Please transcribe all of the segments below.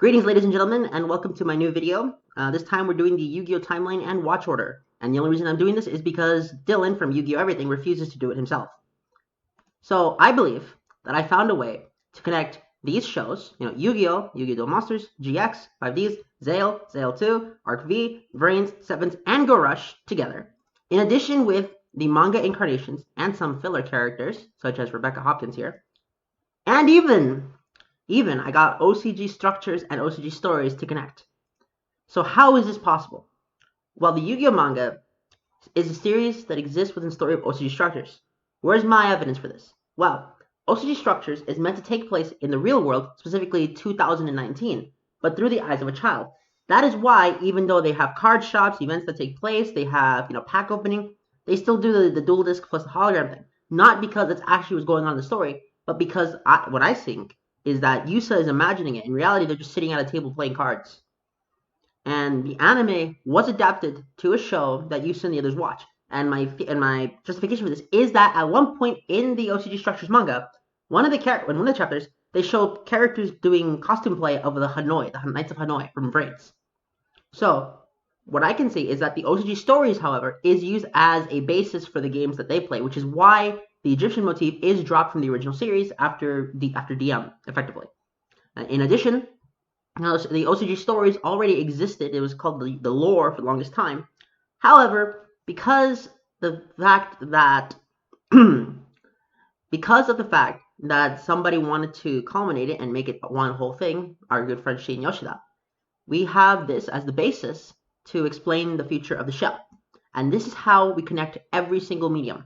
Greetings, ladies and gentlemen, and welcome to my new video. This time we're doing the Yu-Gi-Oh! Timeline and watch order. And the only reason I'm doing this is because Dylan from Yu-Gi-Oh! Everything refuses to do it himself. So I believe that I found a way to connect these shows, Yu-Gi-Oh!, Yu-Gi-Oh! Duel Monsters, GX, 5Ds, Zale, Zale 2, Arc V, Vrains, Sevens, and Go Rush together, in addition with the manga incarnations and some filler characters, such as Rebecca Hopkins here, and even I got OCG structures and OCG stories to connect. So how is this possible? Well, the Yu-Gi-Oh! Manga is a series that exists within the story of OCG structures. Where's my evidence for this? Well, OCG structures is meant to take place in the real world, specifically 2019, but through the eyes of a child. That is why, even though they have card shops, events that take place, they have pack opening, they still do the dual disc plus the hologram thing. Not because it's actually what's going on in the story, but because what I think is that Yusa is imagining it. In reality, they're just sitting at a table playing cards. And the anime was adapted to a show that Yusa and the others watch. And my justification for this is that at one point in the OCG Structures manga, in one of the chapters, they show characters doing costume play of the Knights of Hanoi from Vrains. So what I can see is that the OCG stories, however, is used as a basis for the games that they play, which is why the Egyptian motif is dropped from the original series after DM, effectively. In addition, the OCG stories already existed. It was called the lore for the longest time. However, because of the fact that somebody wanted to culminate it and make it one whole thing, our good friend Shin Yoshida, we have this as the basis to explain the future of the show. And this is how we connect every single medium.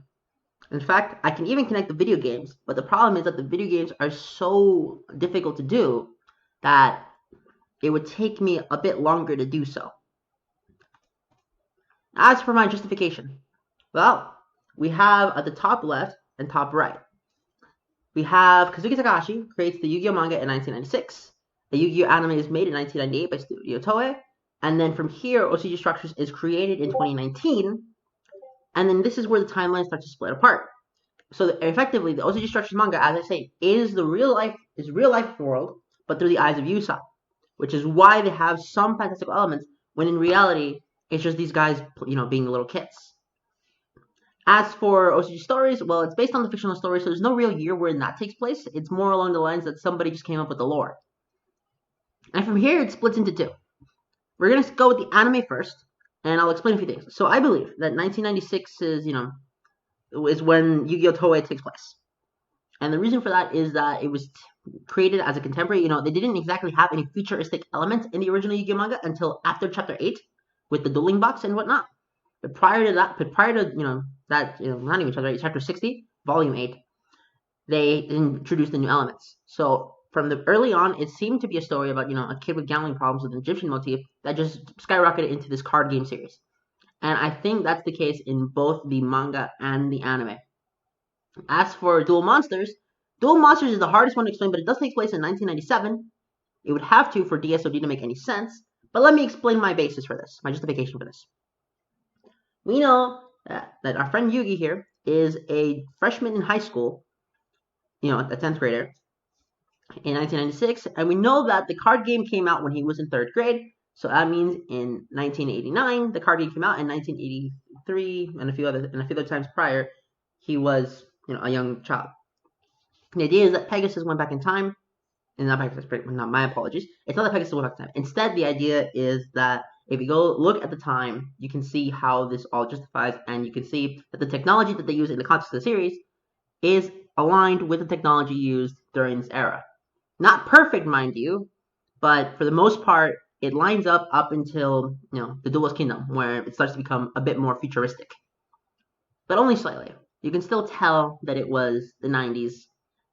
In fact, I can even connect the video games, but the problem is that the video games are so difficult to do that it would take me a bit longer to do so. As for my justification, well, we have at the top left and top right, we have Kazuki Takahashi creates the Yu-Gi-Oh! Manga in 1996. The Yu-Gi-Oh! Anime is made in 1998 by Studio Toei. And then from here, OCG Structures is created in 2019. And then this is where the timeline starts to split apart. So effectively, the OCG Structures manga, as I say, is real life world, but through the eyes of Yusa, which is why they have some fantastical elements, when in reality, it's just these guys, being little kids. As for OCG stories, well, it's based on the fictional story, so there's no real year wherein that takes place. It's more along the lines that somebody just came up with the lore. And from here, it splits into two. We're going to go with the anime first, and I'll explain a few things. So I believe that 1996 is when Yu-Gi-Oh! Toei takes place. And the reason for that is that it was created as a contemporary. They didn't exactly have any futuristic elements in the original Yu-Gi-Oh! Manga until after Chapter 8 with the dueling box and whatnot. But prior to not even Chapter 8, Chapter 60, Volume 8, they introduced the new elements. So from the early on, it seemed to be a story about a kid with gambling problems with an Egyptian motif that just skyrocketed into this card game series. And I think that's the case in both the manga and the anime. As for Duel Monsters is the hardest one to explain, but it does take place in 1997. It would have to for DSOD to make any sense. But let me explain my basis for this, my justification for this. We know that our friend Yugi here is a freshman in high school, a 10th grader, in 1996, and we know that the card game came out when he was in 3rd grade, so that means in 1989, the card game came out. In 1983, and a few other times prior, he was, a young child. The idea is that Pegasus went back in time, and not Pegasus, not my apologies. It's not that Pegasus went back in time. Instead, the idea is that if you go look at the time, you can see how this all justifies, and you can see that the technology that they use in the context of the series is aligned with the technology used during this era. Not perfect, mind you, but for the most part, it lines up until, the Duelist Kingdom, where it starts to become a bit more futuristic. But only slightly. You can still tell that it was the 90s,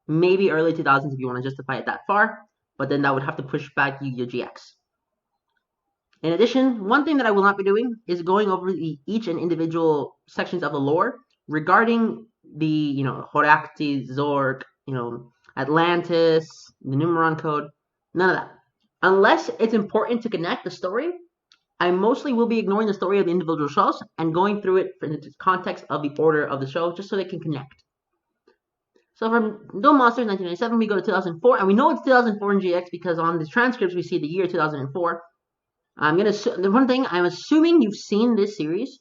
maybe early 2000s if you want to justify it that far, but then that would have to push back Yu-Gi-Oh! GX. In addition, one thing that I will not be doing is going over each and individual sections of the lore regarding the, Horakti, Zork, Atlantis, the Numeron code, none of that. Unless it's important to connect the story, I mostly will be ignoring the story of the individual shows and going through it in the context of the order of the show, just so they can connect. So from Duel Monsters 1997, we go to 2004, and we know it's 2004 in GX because on the transcripts we see the year 2004. The one thing I'm assuming you've seen this series.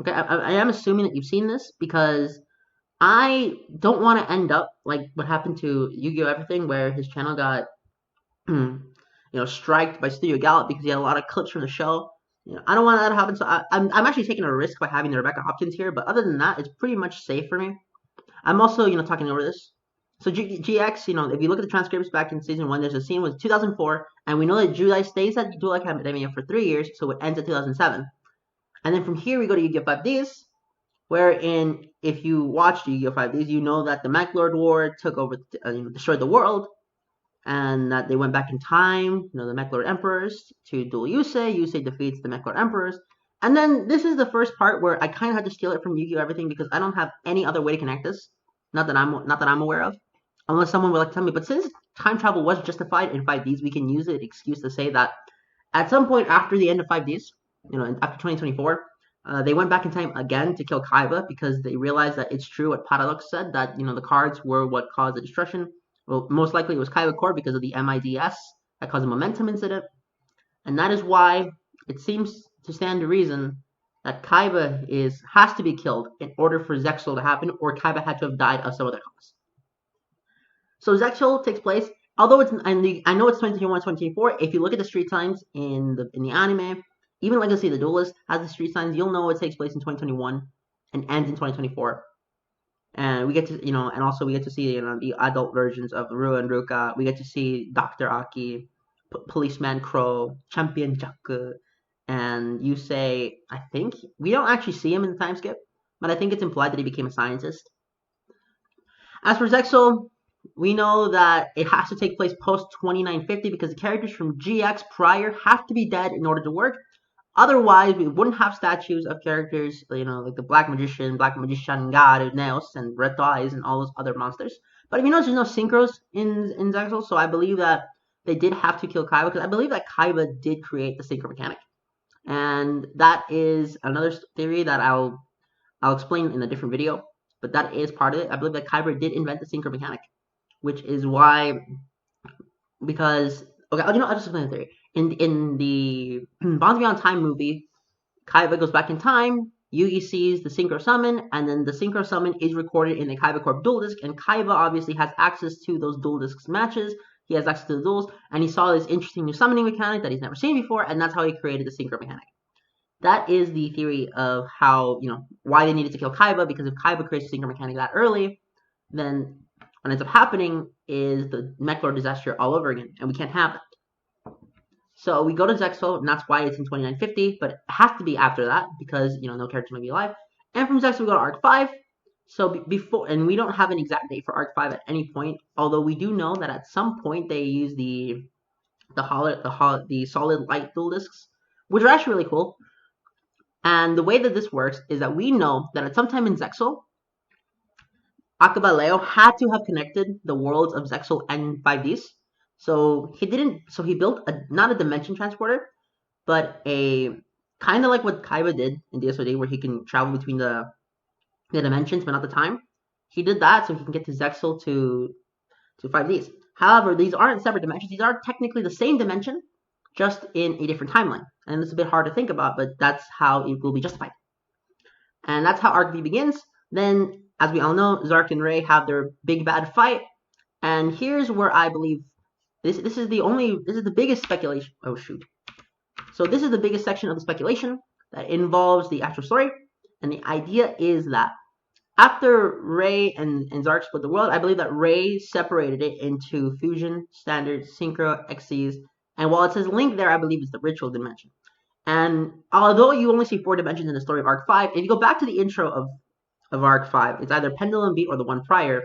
Okay, I am assuming that you've seen this because I don't want to end up like what happened to Yu-Gi-Oh! Everything, where his channel got striked by Studio Gallop because he had a lot of clips from the show. I don't want that to happen. So I'm actually taking a risk by having the Rebecca Hopkins here. But other than that, it's pretty much safe for me. I'm also talking over this. So GX, if you look at the transcripts back in season 1, there's a scene with 2004, and we know that Yuudias stays at Duel Academia for 3 years, so it ends at 2007. And then from here we go to Yu-Gi-Oh! 5Ds, wherein if you watched Yu-Gi-Oh! 5Ds, you know that the Mech Lord War took over, destroyed the world, and that they went back in time, the Mech Lord Emperors, to duel Yusei. Yusei defeats the Mech Lord Emperors. And then this is the first part where I kind of had to steal it from Yu-Gi-Oh! Everything because I don't have any other way to connect this. Not that I'm aware of, unless someone would like to tell me. But since time travel was justified in 5Ds, we can use it excuse to say that at some point after the end of 5Ds, after 2024, they went back in time again to kill Kaiba because they realized that it's true what Paradox said, that the cards were what caused the destruction. Well, most likely it was Kaiba Core because of the MIDS that caused a momentum incident, and that is why it seems to stand to reason that Kaiba has to be killed in order for Zexal to happen, or Kaiba had to have died of some other cause. So Zexal takes place, although I know it's 2021, 2024. If you look at the street signs in the anime, even Legacy of the Duelist has the street signs. You'll know it takes place in 2021 and ends in 2024. And we get to, and also we get to see, the adult versions of Ru and Ruka. We get to see Dr. Aki, Policeman Crow, Champion Jaku, and Yusei. I think we don't actually see him in the time skip, but I think it's implied that he became a scientist. As for Zexal, we know that it has to take place post 2950 because the characters from GX prior have to be dead in order to work. Otherwise, we wouldn't have statues of characters, like the Black Magician, Garu, Neos, and Red Eyes, and all those other monsters. But if you notice, there's no synchros in Zexal, so I believe that they did have to kill Kaiba, because I believe that Kaiba did create the synchro mechanic. And that is another theory that I'll explain in a different video, but that is part of it. I believe that Kaiba did invent the synchro mechanic, which is why, because, okay, I'll just explain the theory. In the Bonds Beyond Time movie, Kaiba goes back in time, Yugi sees the Synchro Summon, and then the Synchro Summon is recorded in the Kaiba Corp Duel Disc, and Kaiba obviously has access to those Duel Discs matches, he has access to the duels, and he saw this interesting new summoning mechanic that he's never seen before, and that's how he created the Synchro mechanic. That is the theory of how, why they needed to kill Kaiba, because if Kaiba creates the Synchro mechanic that early, then what ends up happening is the Mech Lord disaster all over again, and we can't have that. So we go to Zexal, and that's why it's in 2950, but it has to be after that, because, no characters may be alive. And from Zexal we go to Arc 5. So before, and we don't have an exact date for Arc 5 at any point, although we do know that at some point they use the solid light dual discs, which are actually really cool. And the way that this works is that we know that at some time in Zexal, Akabaleo had to have connected the worlds of Zexal and 5Ds. So he built not a dimension transporter, but a kind of like what Kaiba did in DSOD, where he can travel between the dimensions, but not the time. He did that so he can get to Zexal to 5Ds. However, these aren't separate dimensions. These are technically the same dimension, just in a different timeline. And it's a bit hard to think about, but that's how it will be justified. And that's how Arc V begins. Then, as we all know, Zark and Ray have their big bad fight. And here's where I believe this is the biggest speculation. Oh shoot. So this is the biggest section of the speculation that involves the actual story. And the idea is that after Ray and Zark split the world, I believe that Ray separated it into Fusion, Standard, Synchro, Xyz, and while it says Link there, I believe it's the Ritual dimension. And although you only see 4 dimensions in the story of Arc 5, if you go back to the intro of Arc 5, it's either Pendulum Beat or the one prior,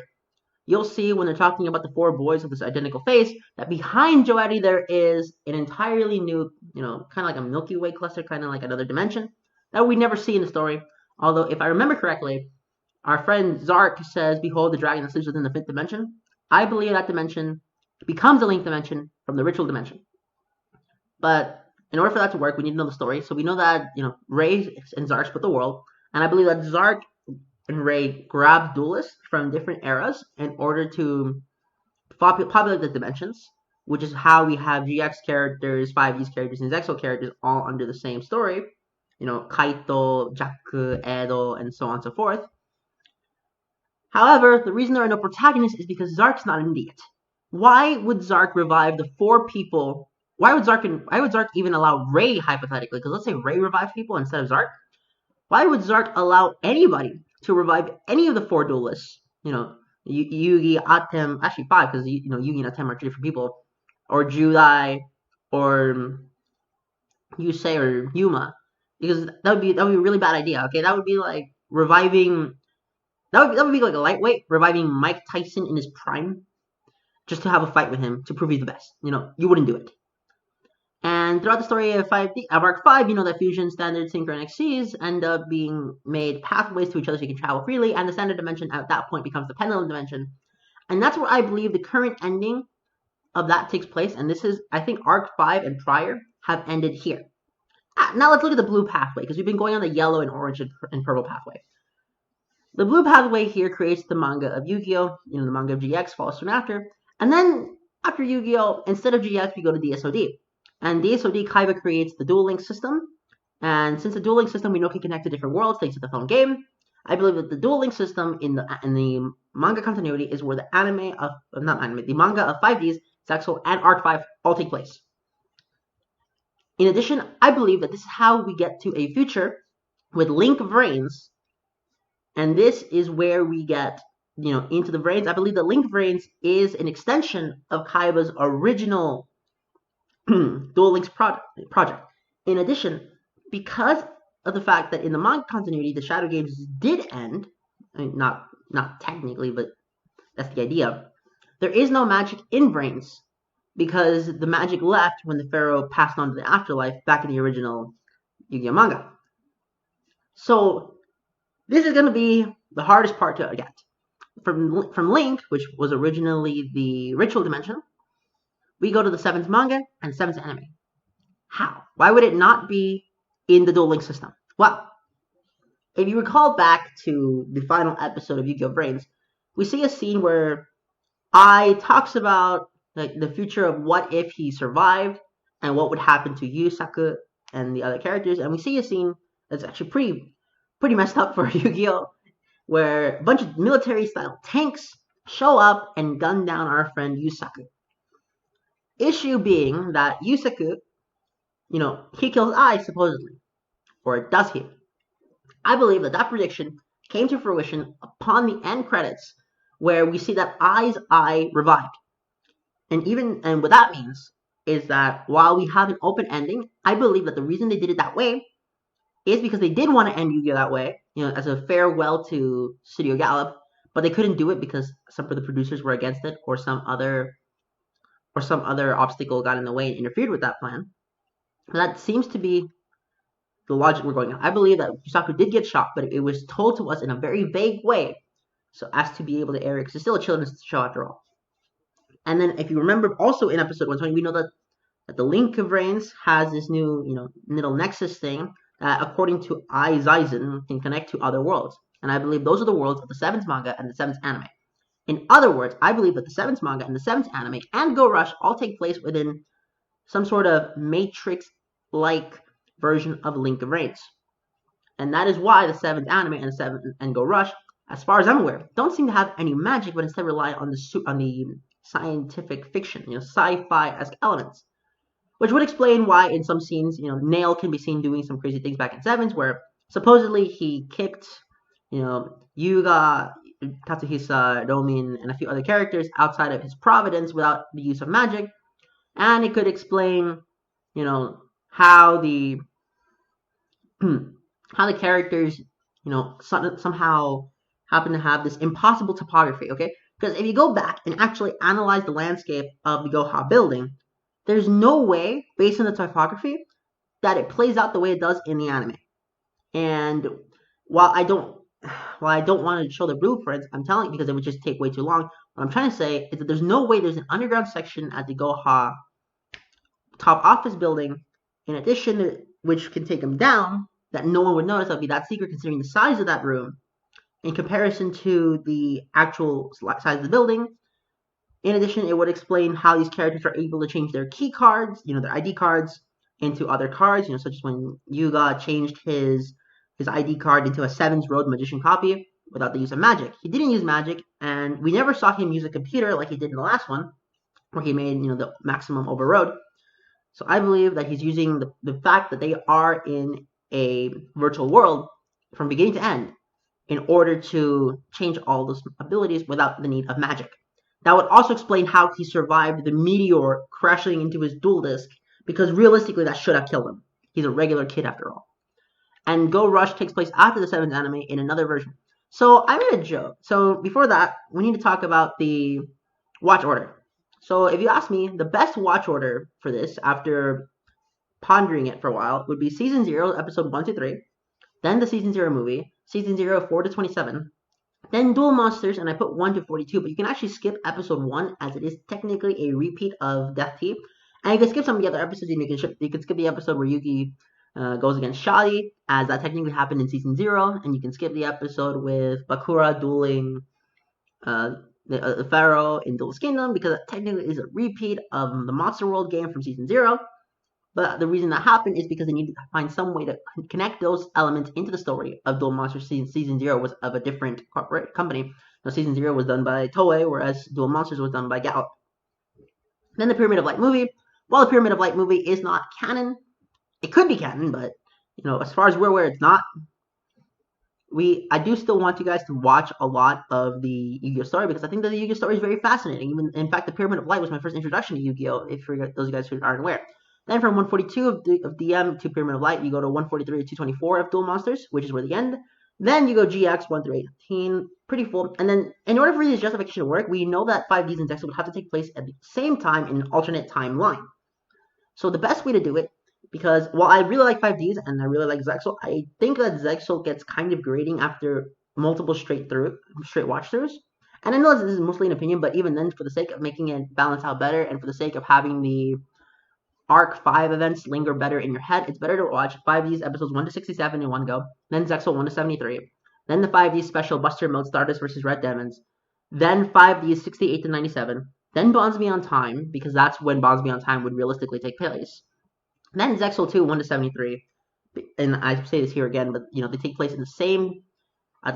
you'll see when they're talking about the 4 boys with this identical face, that behind Joetti there is an entirely new, kind of like a Milky Way cluster, kind of like another dimension, that we never see in the story. Although, if I remember correctly, our friend Zark says, "Behold the dragon that sleeps within the 5th dimension." I believe that dimension becomes a Link dimension from the Ritual dimension. But in order for that to work, we need to know the story. So we know that, Ray and Zark split the world, and I believe that Zark and Ray grab duelists from different eras in order to populate the dimensions, which is how we have GX characters, 5D's characters, and Zexal characters all under the same story. Kaito, Jaku, Edo, and so on and so forth. However, the reason there are no protagonists is because Zark's not an idiot. Why would Zark revive the 4 people? Why would Zark even allow Ray, hypothetically? Because let's say Ray revives people instead of Zark. Why would Zark allow anybody to revive any of the 4 duelists? Yugi, Atem, actually 5, because Yugi and Atem are 2 different people, or Judai, or Yusei, or Yuma, because that would be a really bad idea. Okay, that would be like reviving. That would be like a lightweight reviving Mike Tyson in his prime, just to have a fight with him to prove he's the best. You wouldn't do it. And throughout the story of Arc 5, that Fusion, Standard, Synchro, and XCs end up being made pathways to each other so you can travel freely, and the Standard Dimension at that point becomes the Pendulum Dimension. And that's where I believe the current ending of that takes place, and this is, I think, Arc 5 and prior have ended here. Now let's look at the blue pathway, because we've been going on the yellow and orange and purple pathway. The blue pathway here creates the manga of Yugioh, the manga of GX follows soon after, and then after Yugioh, instead of GX, we go to DSOD. And DSOD Kaiba creates the duel link system. And since the duel link system we know can connect to different worlds thanks to the phone game, I believe that the duel link system in the manga continuity is where the the manga of 5Ds, Zexal, and Arc 5 all take place. In addition, I believe that this is how we get to a future with Link Brains, and this is where we get into the brains. I believe that Link Brains is an extension of Kaiba's original Duel Links project. In addition, because of the fact that in the manga continuity the Shadow Games did end, not technically, but that's the idea, there is no magic in Brains because the magic left when the Pharaoh passed on to the afterlife back in the original Yu-Gi-Oh manga. So this is going to be the hardest part to get. From Link, which was originally the Ritual Dimension, we go to the 7th manga and 7th anime. How? Why would it not be in the Duel Link system? Well, if you recall back to the final episode of Yu-Gi-Oh! Brains, we see a scene where Ai talks about the future of what if he survived and what would happen to Yusaku and the other characters, and we see a scene that's actually pretty messed up for Yu-Gi-Oh! Where a bunch of military-style tanks show up and gun down our friend Yusaku. Issue being that Yusaku, he kills Ai supposedly. Or does he? I believe that prediction came to fruition upon the end credits where we see that Ai's eye revived. And what that means is that while we have an open ending, I believe that the reason they did it that way is because they did want to end Yu-Gi-Oh! That way, as a farewell to Studio Gallop, but they couldn't do it because some of the producers were against it, or some other obstacle got in the way and interfered with that plan. That seems to be the logic we're going on. I believe that Yusaku did get shot, but it was told to us in a very vague way, so as to be able to air it, because it's still a children's show after all. And then, if you remember, also in episode 120, we know that the Link of Brains has this new, little nexus thing that, according to Ai Zaizen, can connect to other worlds. And I believe those are the worlds of the 7th manga and the 7th anime. In other words, I believe that the 7th manga and the 7th anime and Go Rush all take place within some sort of Matrix-like version of Link of Brains. And that is why the 7th anime and the 7th and Go Rush, as far as I'm aware, don't seem to have any magic, but instead rely on the scientific fiction, sci-fi-esque elements. Which would explain why in some scenes, Nail can be seen doing some crazy things back in 7s, where supposedly he kicked, Yuga, Katsuhisa, Romin, and a few other characters outside of his providence without the use of magic. And it could explain, how the characters, somehow happen to have this impossible topography, okay? Because if you go back and actually analyze the landscape of the Goha building, there's no way, based on the topography, that it plays out the way it does in the anime. And while I don't want to show the blueprints, I'm telling you because it would just take way too long. What I'm trying to say is that there's no way there's an underground section at the Goha top office building, in addition, which can take them down, that no one would notice. That would be that secret considering the size of that room. in comparison to the actual size of the building. In addition, it would explain how these characters are able to change their key cards, their ID cards, into other cards, such as when Yugioh changed his ID card into a Seven's Road Magician copy without the use of magic. He didn't use magic, and we never saw him use a computer like he did in the last one, where he made, the maximum overroad. So I believe that he's using the fact that they are in a virtual world from beginning to end in order to change all those abilities without the need of magic. That would also explain how he survived the meteor crashing into his dual disc, because realistically that should have killed him. He's a regular kid after all. And Go Rush takes place after the 7th anime in another version. So I made a joke. So before that, we need to talk about the watch order. So if you ask me, the best watch order for this, after pondering it for a while, would be Season 0, Episode 1 to 3, then the Season 0 movie, Season 0, 4 to 27, then Duel Monsters, and I put 1 to 42, but you can actually skip Episode 1, as it is technically a repeat of Death Tea. And you can skip some of the other episodes, and you can skip the episode where Yugi goes against Shadi, as that technically happened in Season 0, and you can skip the episode with Bakura dueling the Pharaoh in Duelist Kingdom, because it technically is a repeat of the Monster World game from Season 0. But the reason that happened is because they needed to find some way to connect those elements into the story of Duel Monsters. Season 0 was of a different corporate company. Now, Season 0 was done by Toei, whereas Duel Monsters was done by Gallop. Then the Pyramid of Light movie. While the Pyramid of Light movie is not canon, it could be canon, but, as far as we're aware, it's not. I do still want you guys to watch a lot of the Yu-Gi-Oh story, because I think that the Yu-Gi-Oh story is very fascinating. Even, in fact, the Pyramid of Light was my first introduction to Yu-Gi-Oh, if for those of you guys who aren't aware. Then from 142 of DM to Pyramid of Light, you go to 143 to 224 of Duel Monsters, which is where the end. Then you go GX 1 through 18, pretty full. And then, in order for this justification to work, we know that 5Ds and Zexal would have to take place at the same time in an alternate timeline. So the best way to do it, because while I really like 5Ds and I really like Zexal, I think that Zexal gets kind of grating after multiple straight watch throughs. And I know this is mostly an opinion, but even then, for the sake of making it balance out better, and for the sake of having the Arc 5 events linger better in your head, it's better to watch 5D's episodes 1 to 67 in one go, then Zexal 1 to 73, then the 5D special Buster Mode Stardust vs. Red Demons, then 5D's 68 to 97, then Bonds Beyond Time, because that's when Bonds Beyond Time would realistically take place, then Zexal 2 1 to 73, and I say this here again, but they take place at the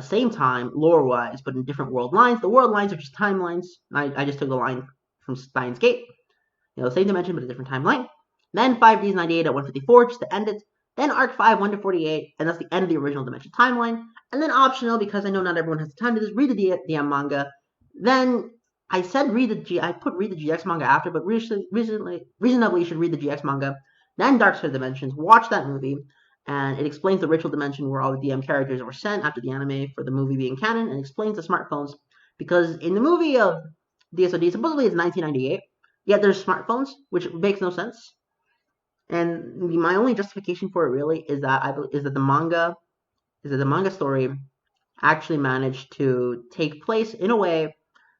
same time, lore-wise, but in different world lines. The world lines are just timelines. I just took the line from Steins Gate, same dimension but a different timeline. Then 5D's 98 at 154, just to end it. Then Arc 5, 1 to 48, and that's the end of the original Dimension timeline. And then optional, because I know not everyone has the time to just read the DM manga. Then I said read the GX manga after, but reasonably you should read the GX manga. Then Dark Side Dimensions, watch that movie, and it explains the ritual dimension where all the DM characters were sent after the anime for the movie being canon, and explains the smartphones, because in the movie of DSOD, supposedly it's 1998, yet there's smartphones, which makes no sense. And my only justification for it really is that the manga story actually managed to take place in a way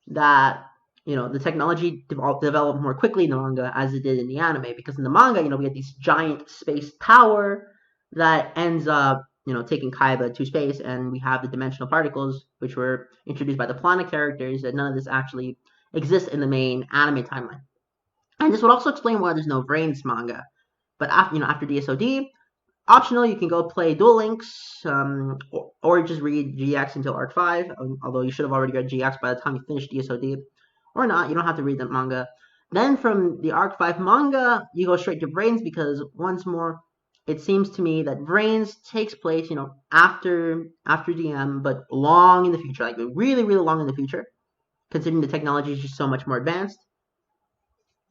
that the technology developed more quickly in the manga as it did in the anime. Because in the manga, we had this giant space tower that ends up taking Kaiba to space, and we have the dimensional particles, which were introduced by the planet characters, and none of this actually exists in the main anime timeline. And this would also explain why there's no Brains manga. But after DSOD, optional, you can go play Duel Links, or just read GX until Arc 5, although you should have already read GX by the time you finish DSOD. Or not, you don't have to read the manga. Then from the Arc 5 manga, you go straight to Brains, because once more, it seems to me that Brains takes place, after DM, but long in the future, like really, really long in the future, considering the technology is just so much more advanced.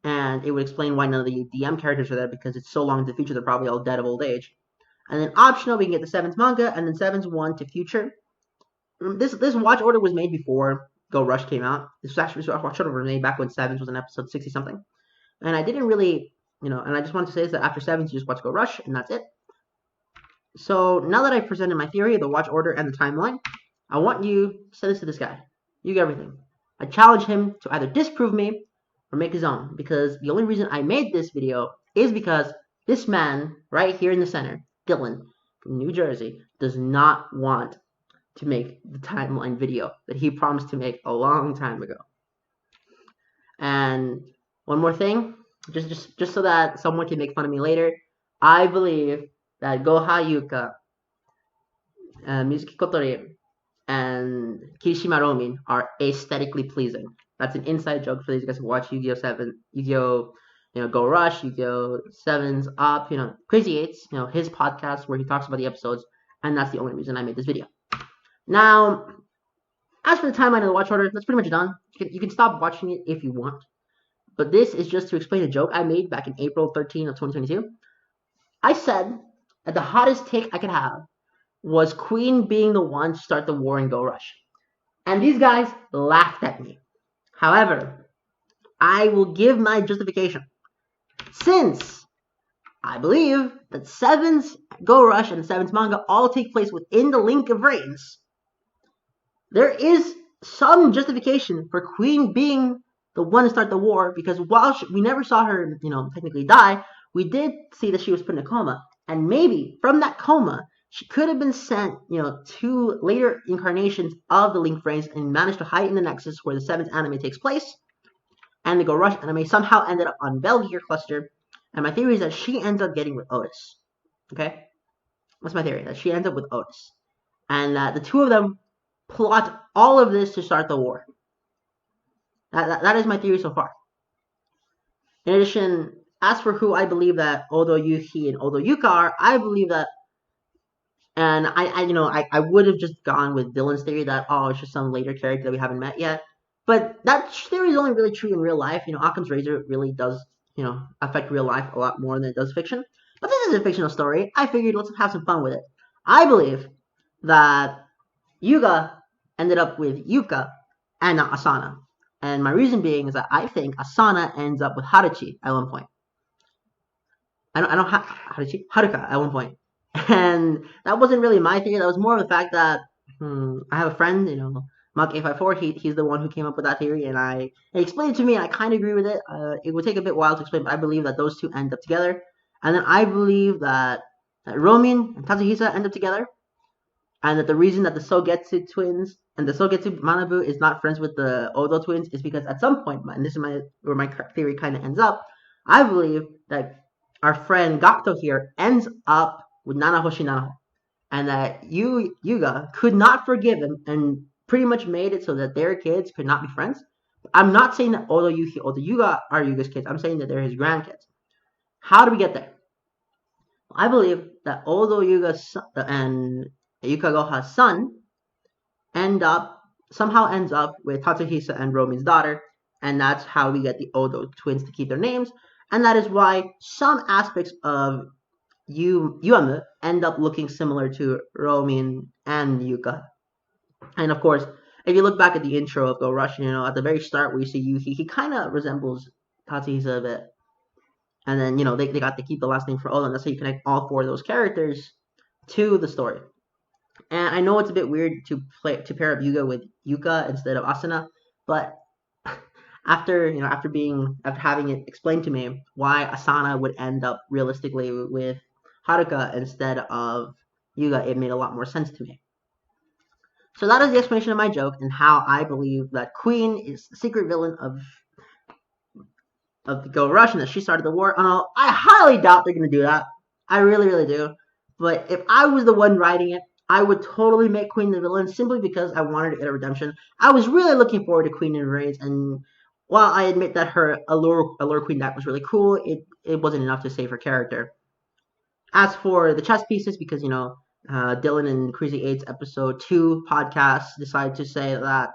And it would explain why none of the DM characters are there, because it's so long in the future, they're probably all dead of old age. And then optional, we can get the 7th manga, and then 7's 1 to future. This watch order was made before Go Rush came out. This watch order was made back when 7's was in episode 60-something. And I didn't really, and I just wanted to say is that after 7's, you just watch Go Rush, and that's it. So now that I've presented my theory, the watch order, and the timeline, I want you to say this to this guy. You get everything. I challenge him to either disprove me or make his own, because the only reason I made this video is because this man right here in the center, Dylan from New Jersey, does not want to make the timeline video that he promised to make a long time ago. And one more thing, just so that someone can make fun of me later, I believe that Goha Yuka, Mizuki Kotori, and Kirishima Romin are aesthetically pleasing. That's an inside joke for these guys who watch Yu-Gi-Oh! 7, Yu-Gi-Oh! Go Rush, Yu-Gi-Oh! 7's Up, Crazy Eights, his podcast where he talks about the episodes, and that's the only reason I made this video. Now, as for the timeline of the watch order, that's pretty much done. You can stop watching it if you want. But this is just to explain a joke I made back in April 13 of 2022. I said that the hottest take I could have was Queen being the one to start the war in Go Rush. And these guys laughed at me. However, I will give my justification. Since I believe that 7's Go Rush and 7's manga all take place within the Link of Reigns, there is some justification for Queen being the one to start the war, because while we never saw her, technically die, we did see that she was put in a coma. And maybe from that coma, she could have been sent, to later incarnations of the Link of Reigns and managed to hide in the Nexus where the 7th anime takes place. And the Go Rush anime somehow ended up on Belgear Cluster. And my theory is that she ends up getting with Otis. Okay? That's my theory, that she ends up with Otis. And the two of them plot all of this to start the war. That is my theory so far. In addition, as for who I believe that Odo Yuhi and Odo Yuka are, I believe that, and I would have just gone with Dylan's theory that, it's just some later character that we haven't met yet. But that theory is only really true in real life. Occam's razor really does, affect real life a lot more than it does fiction. But this is a fictional story. I figured let's have some fun with it. I believe that Yuga ended up with Yuka and not Asana. And my reason being is that I think Asana ends up with Haruchi at one point. Haruka at one point. And that wasn't really my theory. That was more of the fact that I have a friend, Mark854, he's the one who came up with that theory, and he explained it to me, and I kind of agree with it. It would take a bit while to explain, but I believe that those two end up together. And then I believe that Romin and Tatsuhisa end up together, and that the reason that the Sogetsu twins and the Sogetsu Manabu is not friends with the Odo twins is because at some point, and this is where my theory kind of ends up, I believe that our friend Gakuto here ends up with Nanahoshi Nanaho, and that Yuga could not forgive him and pretty much made it so that their kids could not be friends. I'm not saying that Odo Yuki, Odo Yuga are Yuga's kids. I'm saying that they're his grandkids. How do we get there? I believe that Odo Yuga and Yuka Goha's son somehow ends up with Tatsuhisa and Romin's daughter, and that's how we get the Odo twins to keep their names, and that is why some aspects of Yuamu end up looking similar to Romin and Yuka. And of course, if you look back at the intro of Go Rush, at the very start where you see Yuki, he kind of resembles Tatsuhisa a bit. And then, they got to keep the last name for Odo, and that's how you connect all four of those characters to the story. And I know it's a bit weird to pair up Yuga with Yuka instead of Asuna, but after having it explained to me why Asana would end up realistically with Haruka instead of Yuga, it made a lot more sense to me. So that is the explanation of my joke and how I believe that Queen is the secret villain of the Go Rush and that she started the war. And I highly doubt they're going to do that. I really, really do. But if I was the one writing it, I would totally make Queen the villain simply because I wanted to get a redemption. I was really looking forward to Queen and Reigns, and while I admit that her Allure Queen deck was really cool, it wasn't enough to save her character. As for the chess pieces, because, Dylan and Crazy Eight's episode 2 podcast decided to say that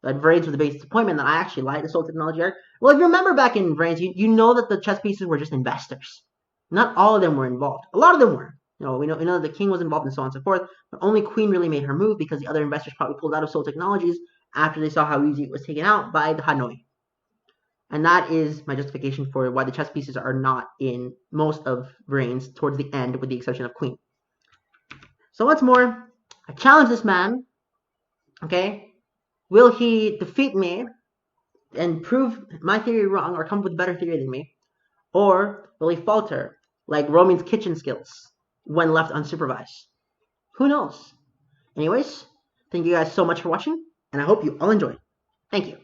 Reigns was the biggest disappointment, that I actually liked the Soul Technology arc. Well, if you remember back in Reigns, you know that the chess pieces were just investors. Not all of them were involved. A lot of them were. We know the king was involved and so on and so forth, but only Queen really made her move because the other investors probably pulled out of Soul Technologies after they saw how easy it was taken out by the Hanoi. And that is my justification for why the chess pieces are not in most of Reigns towards the end, with the exception of Queen. So once more, I challenge this man, okay? Will he defeat me and prove my theory wrong or come up with a better theory than me? Or will he falter like Roman's kitchen skills when left unsupervised? Who knows? Anyways, thank you guys so much for watching, and I hope you all enjoyed. Thank you.